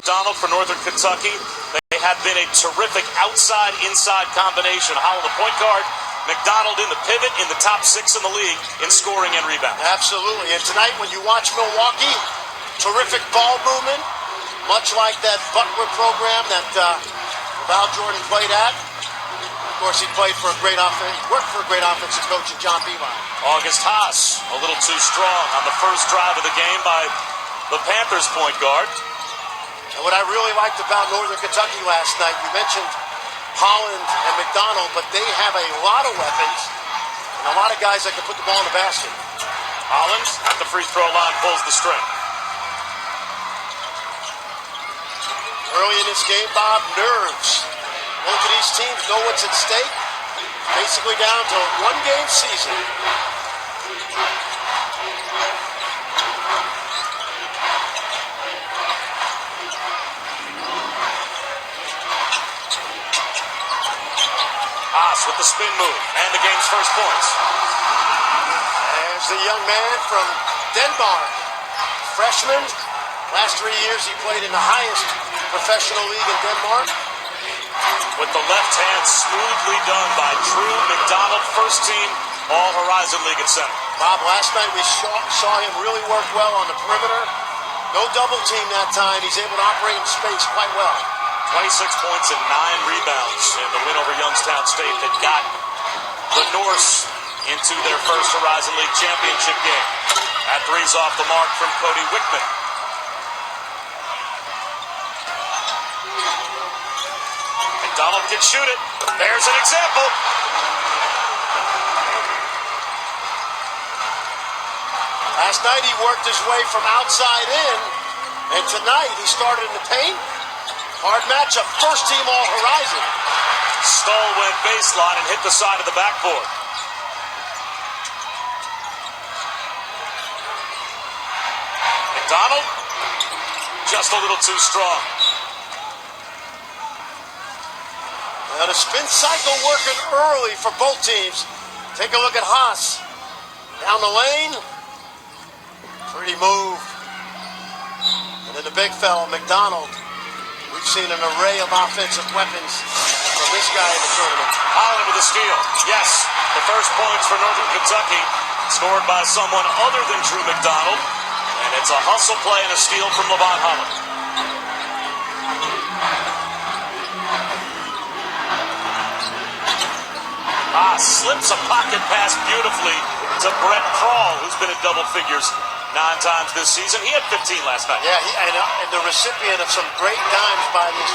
McDonald for Northern Kentucky. They have been a terrific outside-inside combination. Howell, the point guard, McDonald in the pivot, in the top 6 in the league in scoring and rebounding. Absolutely. And tonight when you watch Milwaukee, terrific ball movement, much like that Butler program that Val Jordan played at. Of course, he played for a great offense, worked for a great offensive coach in John Beeline. August Haas, a little too strong on the first drive of the game by the Panthers point guard. And what I really liked about Northern Kentucky last night, you mentioned Holland and McDonald, but they have a lot of weapons and a lot of guys that can put the ball in the basket. Holland at the free throw line pulls the string. Early in this game, Bob, nerves. Both of these teams know what's at stake. Basically down to a one-game season. Haas with the spin move and the game's first points. There's the young man from Denmark. Freshman. Last 3 years he played in the highest professional league in Denmark. With the left hand smoothly done by Drew McDonald, first team All-Horizon League at center. Bob, last night we saw him really work well on the perimeter. No double team that time. He's able to operate in space quite well. 26 points and 9 rebounds in the win over Youngstown State that got the Norse into their first Horizon League championship game. That three's off the mark from Cody Wickman. McDonald can shoot it. There's an example. Last night he worked his way from outside in, and tonight he started in the paint. Hard matchup, first team All-Horizon. Stoll went baseline and hit the side of the backboard. McDonald, just a little too strong. Now the spin cycle working early for both teams. Take a look at Haas. Down the lane. Pretty move. And then the big fella, McDonald. We've seen an array of offensive weapons from this guy in the tournament. Holland with a steal. Yes, the first points for Northern Kentucky scored by someone other than Drew McDonald. And it's a hustle play and a steal from Levon Holland. Slips a pocket pass beautifully to Brett Krall, who's been in double figures 9 times this season. He had 15 last night. Yeah, and the recipient of some great dimes by this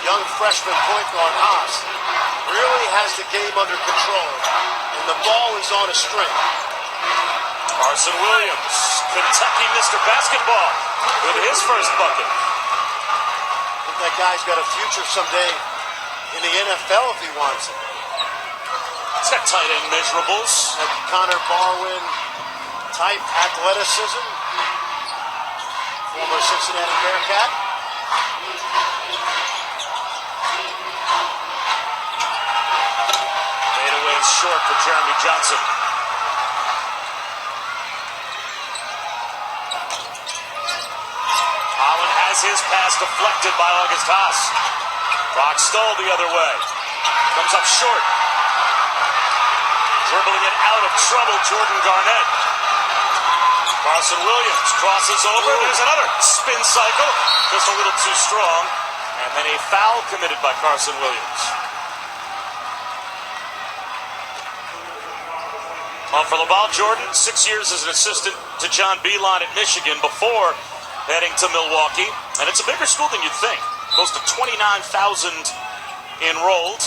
young freshman point guard, Haas. Really has the game under control, and the ball is on a string. Carson Williams, Kentucky Mr. Basketball, with his first bucket. I think that guy's got a future someday in the NFL if he wants it. He's got tight end measurables. That Connor Barwin type athleticism. Former Cincinnati Bearcat. Fadeaway is short for Jeremy Johnson. Holland has his pass deflected by August Haas. Brock Stoll the other way. Comes up short. Dribbling it out of trouble, Jordan Garnett. Carson Williams crosses over. There's another spin cycle. Just a little too strong. And then a foul committed by Carson Williams. For Val Jordan, 6 years as an assistant to John Beeline at Michigan before heading to Milwaukee. And it's a bigger school than you'd think. Close to 29,000 enrolled.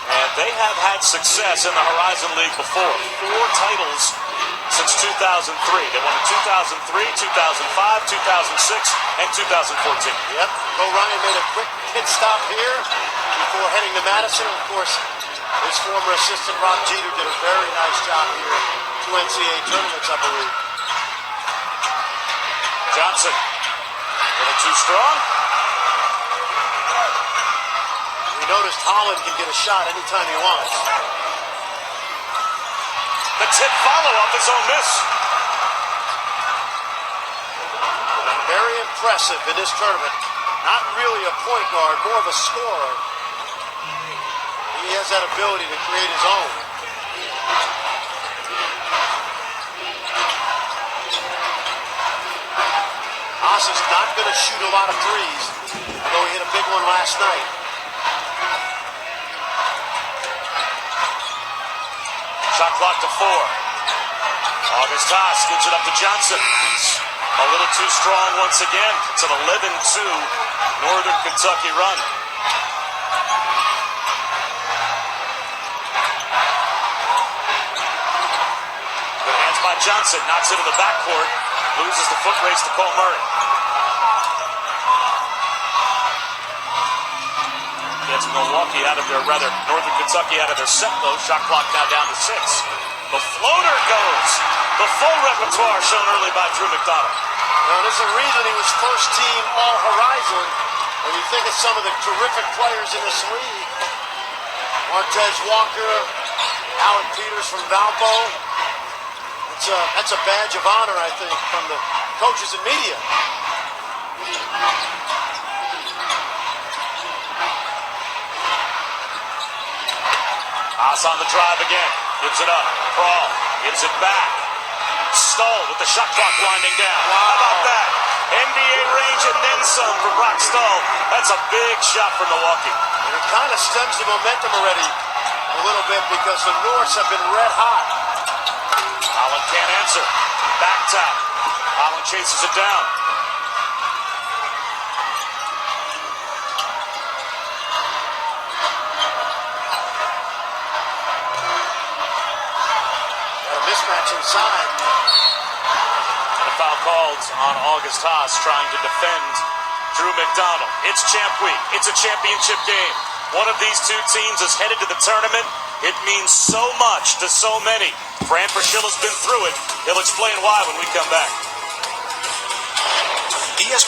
And they have had success in the Horizon League before. 4 titles since 2003. They won in 2003, 2005, 2006, and 2014. Yep. Bo Ryan made a quick pit stop here before heading to Madison. Of course, his former assistant, Rob Jeter, did a very nice job here. 2 NCAA tournaments, I believe. Johnson, a little too strong. Noticed Holland can get a shot anytime he wants. The tip follow-up is on miss. Very impressive in this tournament. Not really a point guard, more of a scorer. He has that ability to create his own. Haas is not going to shoot a lot of threes, although he hit a big one last night. Shot clock to 4. August Haas gives it up to Johnson. A little too strong once again. It's an 11-2 Northern Kentucky run. Good hands by Johnson. Knocks it in the backcourt. Loses the foot race to Cole Murray. Gets Milwaukee out of their, Northern Kentucky out of their set, though. Shot clock now down to 6. The floater goes. The full repertoire shown early by Drew McDonald. Now, there's a reason he was first team All-Horizon. When you think of some of the terrific players in this league, Martez Walker, Alec Peters from Valpo. That's a badge of honor, I think, from the coaches and media. Haas on the drive again. Gives it up. Crawl. Gives it back. Stull with the shot clock winding down. Wow. How about that? NBA range and then some for Brock Stull. That's a big shot for Milwaukee. And it kind of stems the momentum already a little bit because the Norse have been red hot. Holland can't answer. Back tap. Holland chases it down. Got a mismatch inside. And a foul called on August Haas trying to defend Drew McDonald. It's champ week. It's a championship game. One of these two teams is headed to the tournament. It means so much to so many. Fran Fraschil's been through it. He'll explain why when we come back.